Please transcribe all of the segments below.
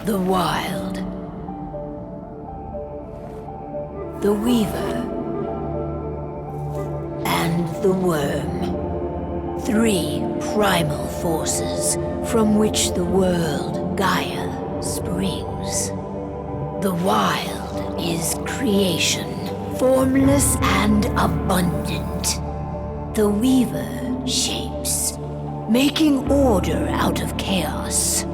The Wild. The Weaver. And the Wyrm. 3 primal forces from which the world, Gaia, springs. The Wild is creation, formless and abundant. The Weaver shapes, making order out of chaos.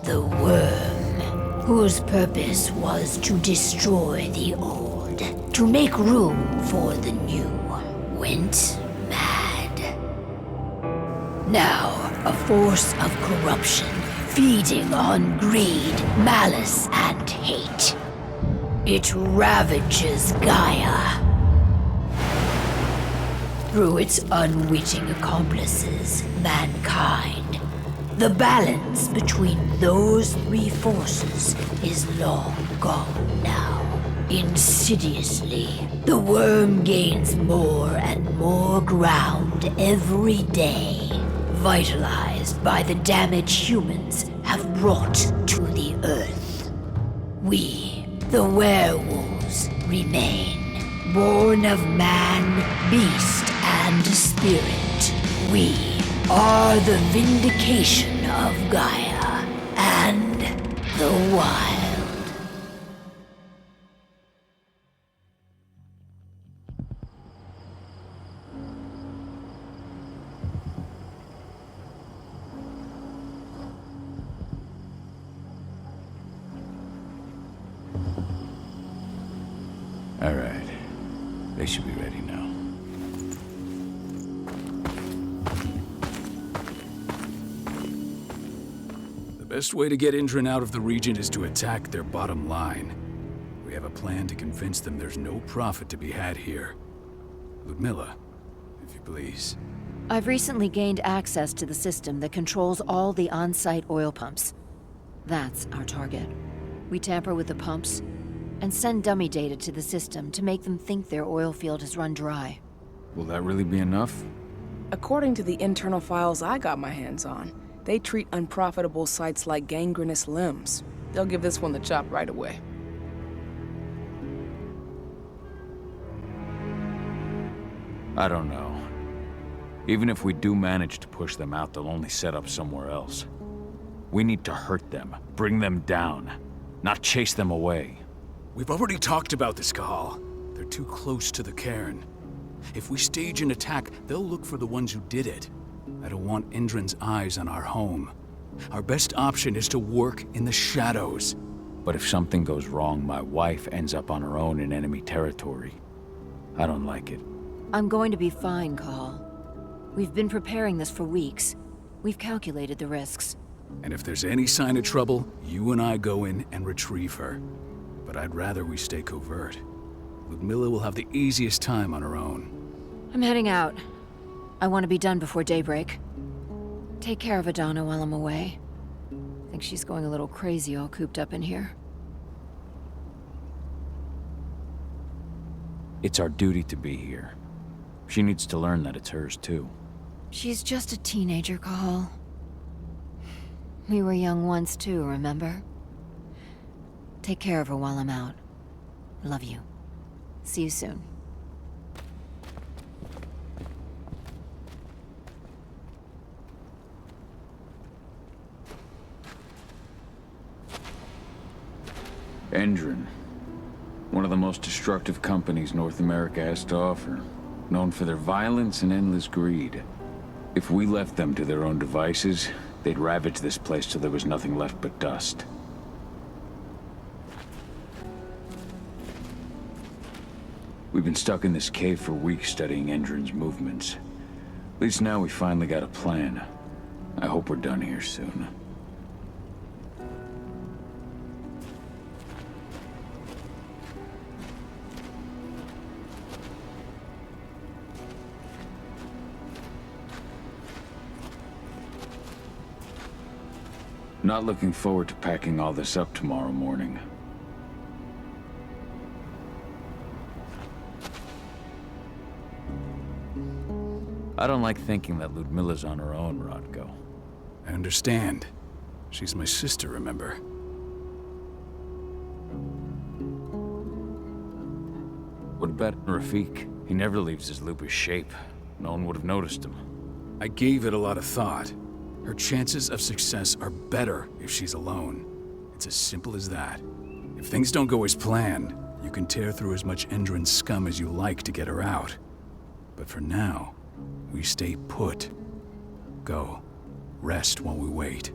The Wyrm, whose purpose was to destroy the old, to make room for the new, went mad. Now, a force of corruption, feeding on greed, malice, and hate. It ravages Gaia. Through its unwitting accomplices, mankind. The balance between those 3 forces is long gone now. Insidiously, the Wyrm gains more and more ground every day, vitalized by the damage humans have brought to the Earth. We, the werewolves, remain, born of man, beast, and spirit. We are the vindication of Gaia and the Wild. All right. They should be ready now. The best way to get Endron out of the region is to attack their bottom line. We have a plan to convince them there's no profit to be had here. Ludmilla, if you please. I've recently gained access to the system that controls all the on-site oil pumps. That's our target. We tamper with the pumps and send dummy data to the system to make them think their oil field has run dry. Will that really be enough? According to the internal files I got my hands on, they treat unprofitable sites like gangrenous limbs. They'll give this one the chop right away. I don't know. Even if we do manage to push them out, they'll only set up somewhere else. We need to hurt them, bring them down, not chase them away. We've already talked about this, Cahal. They're too close to the cairn. If we stage an attack, they'll look for the ones who did it. I don't want Endron's eyes on our home. Our best option is to work in the shadows. But if something goes wrong, my wife ends up on her own in enemy territory. I don't like it. I'm going to be fine, Cahal. We've been preparing this for weeks. We've calculated the risks. And if there's any sign of trouble, you and I go in and retrieve her. But I'd rather we stay covert. Ludmilla will have the easiest time on her own. I'm heading out. I want to be done before daybreak. Take care of Adana while I'm away. I think she's going a little crazy all cooped up in here. It's our duty to be here. She needs to learn that it's hers too. She's just a teenager, Cahal. We were young once too, remember? Take care of her while I'm out. Love you. See you soon. Endron. One of the most destructive companies North America has to offer. Known for their violence and endless greed. If we left them to their own devices, they'd ravage this place till there was nothing left but dust. We've been stuck in this cave for weeks studying Endron's movements. At least now we finally got a plan. I hope we're done here soon. Not looking forward to packing all this up tomorrow morning. I don't like thinking that Ludmilla's on her own, Rodko. I understand. She's my sister, remember? What about Rafik? He never leaves his lupus shape. No one would have noticed him. I gave it a lot of thought. Her chances of success are better if she's alone. It's as simple as that. If things don't go as planned, you can tear through as much Endron scum as you like to get her out. But for now, we stay put. Go. Rest while we wait.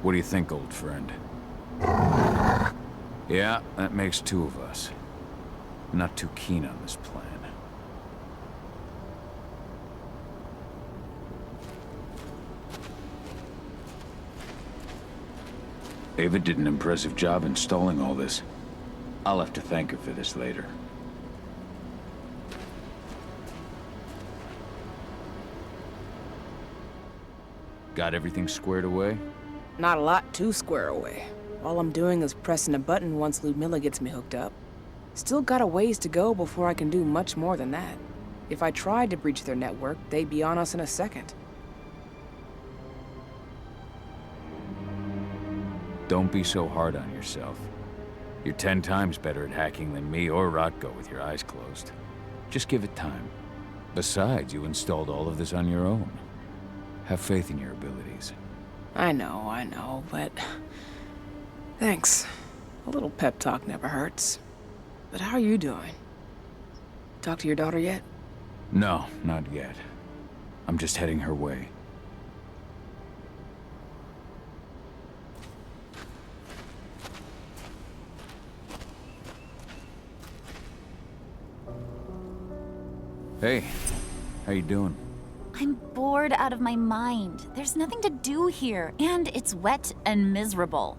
What do you think, old friend? Yeah, that makes two of us. I'm not too keen on this plan. Ava did an impressive job installing all this. I'll have to thank her for this later. Got everything squared away? Not a lot to square away. All I'm doing is pressing a button once Ludmilla gets me hooked up. Still got a ways to go before I can do much more than that. If I tried to breach their network, they'd be on us in a second. Don't be so hard on yourself. You're 10 times better at hacking than me or Rotko with your eyes closed. Just give it time. Besides, you installed all of this on your own. Have faith in your abilities. I know, but... Thanks. A little pep talk never hurts. But how are you doing? Talk to your daughter yet? No, not yet. I'm just heading her way. Hey, how you doing? I'm bored out of my mind. There's nothing to do here, and it's wet and miserable.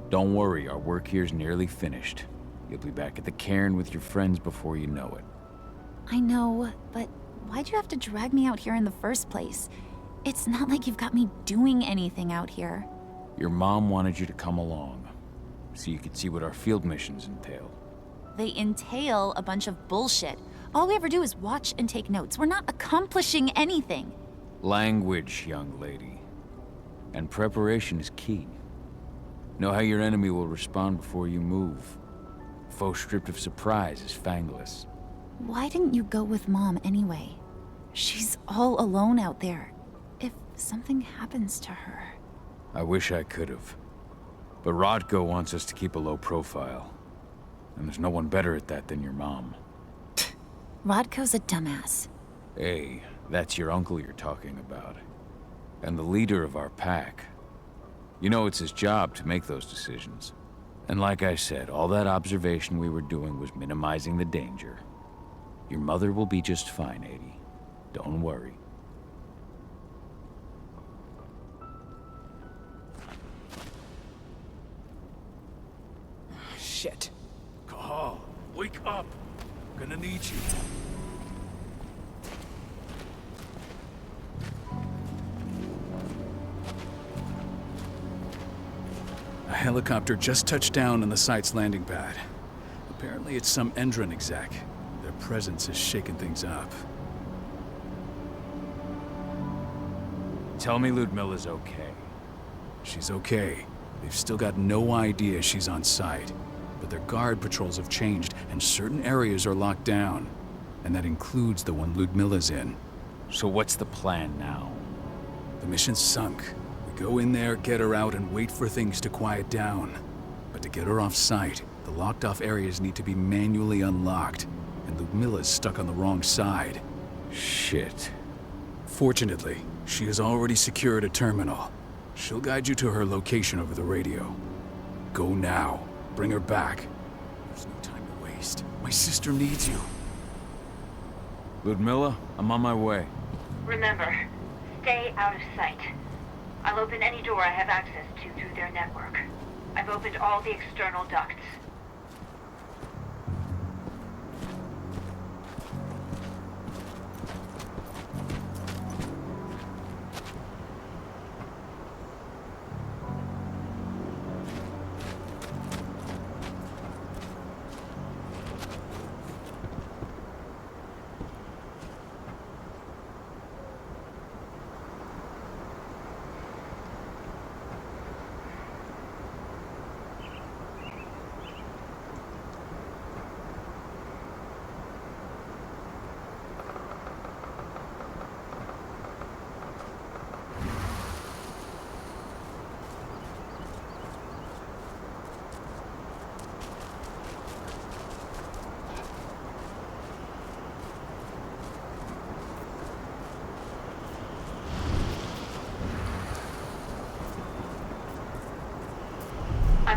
Don't worry, our work here's nearly finished. You'll be back at the cairn with your friends before you know it. I know, but why'd you have to drag me out here in the first place? It's not like you've got me doing anything out here. Your mom wanted you to come along, so you could see what our field missions entail. They entail a bunch of bullshit. All we ever do is watch and take notes. We're not accomplishing anything. Language, young lady. And preparation is key. Know how your enemy will respond before you move. Foe stripped of surprise is fangless. Why didn't you go with Mom anyway? She's all alone out there. If something happens to her... I wish I could have. But Rodko wants us to keep a low profile. And there's no one better at that than your mom. Rodko's a dumbass. Hey, that's your uncle you're talking about. And the leader of our pack. You know it's his job to make those decisions. And like I said, all that observation we were doing was minimizing the danger. Your mother will be just fine, Adie. Don't worry. Shit. Cahal, wake up. I'm gonna need you. A helicopter just touched down on the site's landing pad. Apparently it's some Endron exec. Their presence is shaking things up. Tell me Ludmilla's okay. She's okay. They've still got no idea she's on site. But their guard patrols have changed, and certain areas are locked down. And that includes the one Ludmilla's in. So what's the plan now? The mission's sunk. We go in there, get her out, and wait for things to quiet down. But to get her off site, the locked-off areas need to be manually unlocked. And Ludmilla's stuck on the wrong side. Shit. Fortunately, she has already secured a terminal. She'll guide you to her location over the radio. Go now. Bring her back. There's no time to waste. My sister needs you. Ludmilla, I'm on my way. Remember, stay out of sight. I'll open any door I have access to through their network. I've opened all the external ducts.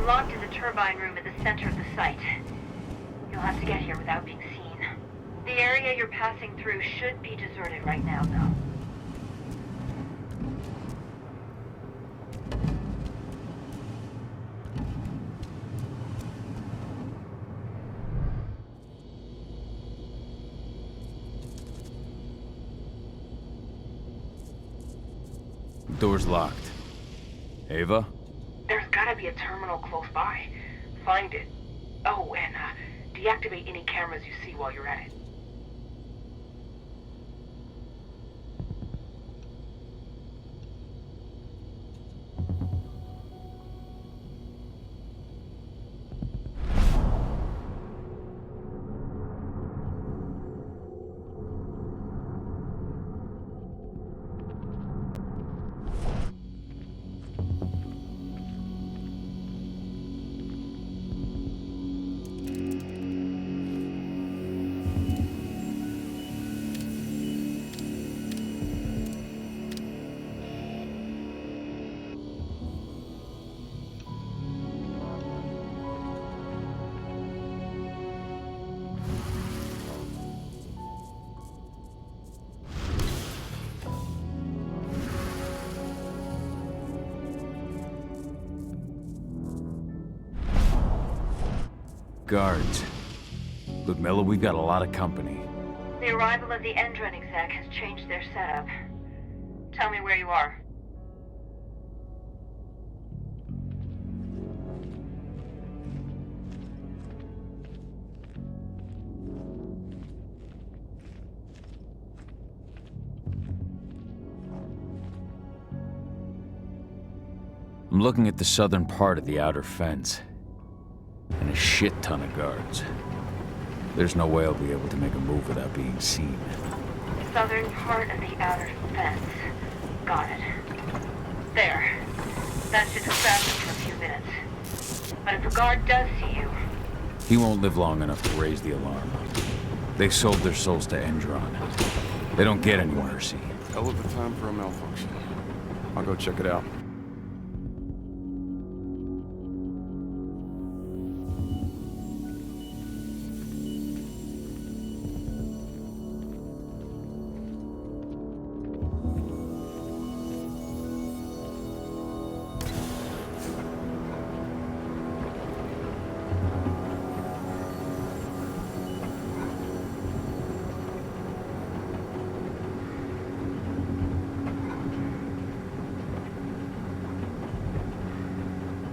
I'm locked in the turbine room at the center of the site. You'll have to get here without being seen. The area you're passing through should be deserted right now, though. Door's locked. Ava? There's gotta be a terminal close by. Find it. Oh, and deactivate any cameras you see while you're at it. Guards. Ludmilla, we've got a lot of company. The arrival of the Endron exec has changed their setup. Tell me where you are. I'm looking at the southern part of the outer fence. And a shit ton of guards. There's no way I'll be able to make a move without being seen. Southern part of the outer fence. Got it. There. That should distract him for a few minutes. But if a guard does see you... He won't live long enough to raise the alarm. They sold their souls to Endron. They don't get any mercy. Hell of a time for a malfunction. I'll go check it out.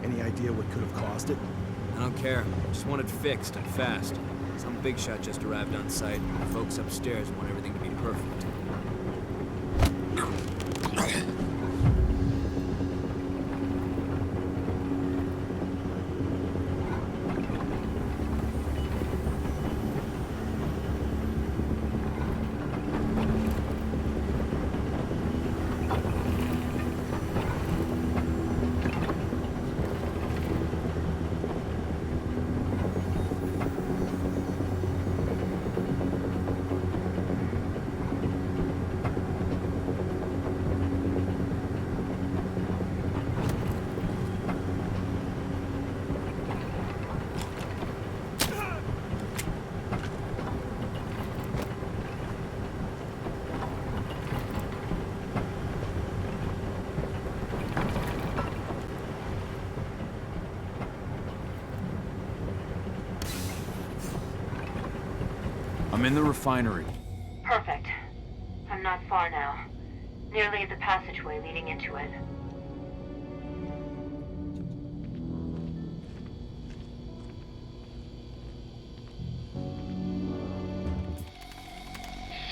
Any idea what could have caused it? I don't care. Just want it fixed and fast. Some big shot just arrived on site. The folks upstairs want everything to be perfect. I'm in the refinery. Perfect. I'm not far now. Nearly at the passageway leading into it.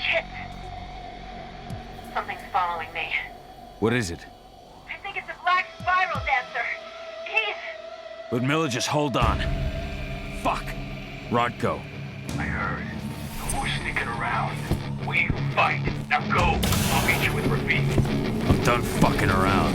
Shit! Something's following me. What is it? I think it's a black spiral dancer. He's... Ludmilla, just hold on. Fuck. Rodko. I heard. No more sneaking around. We fight. Now go. I'll meet you with Rafik. I'm done fucking around.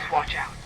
Just watch out.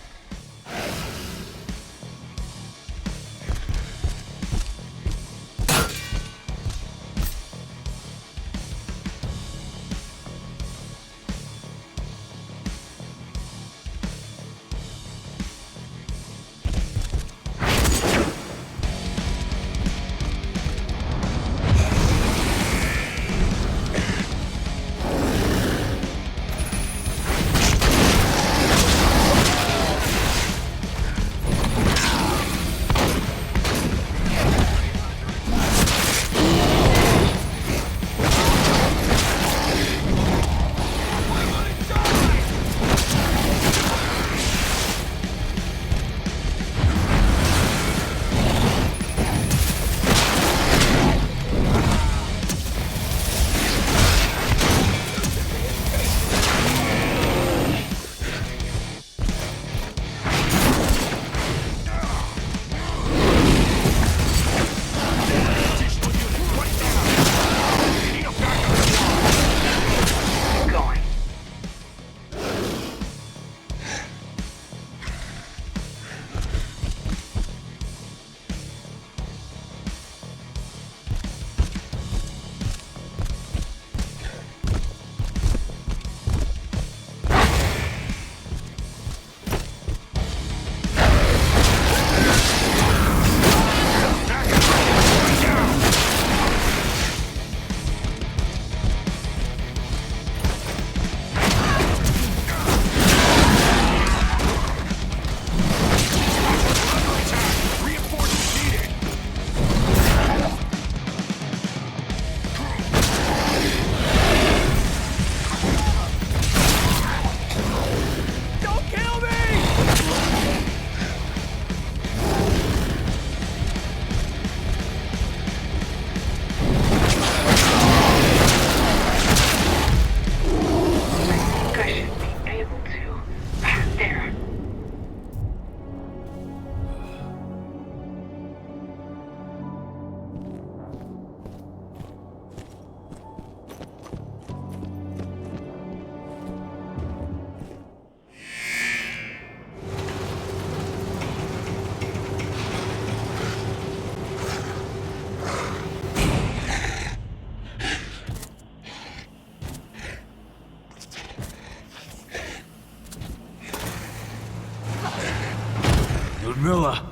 Milla.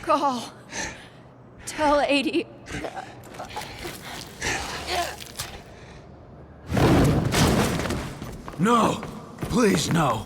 Call. Tell 80. No! Please, no!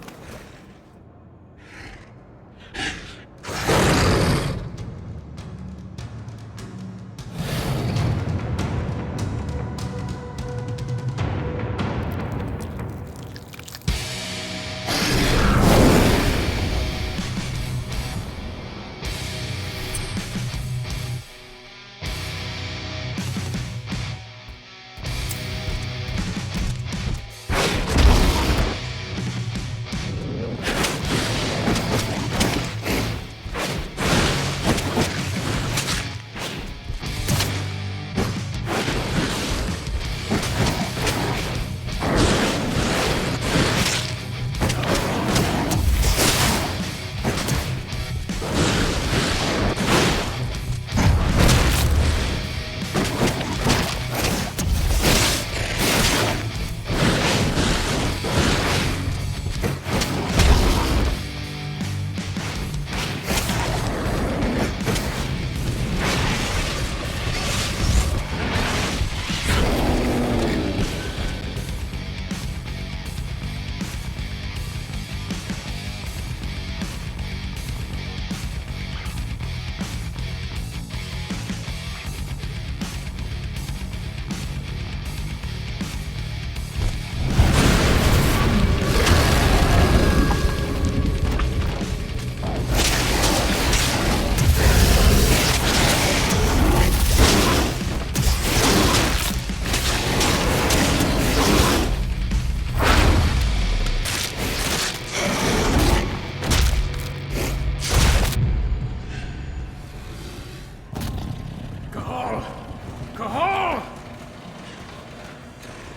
Cahal!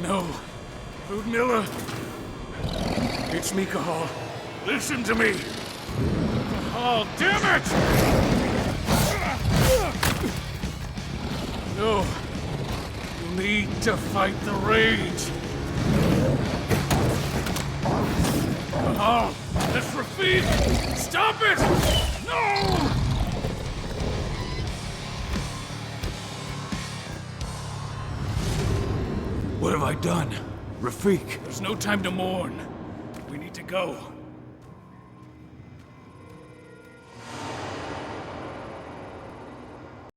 No. Ludmilla. It's me, Cahal. Listen to me! Oh, damn it! No. You need to fight the rage. Oh, that's Rafik! Stop it! No! What have I done? Rafik, there's no time to mourn. We need to go.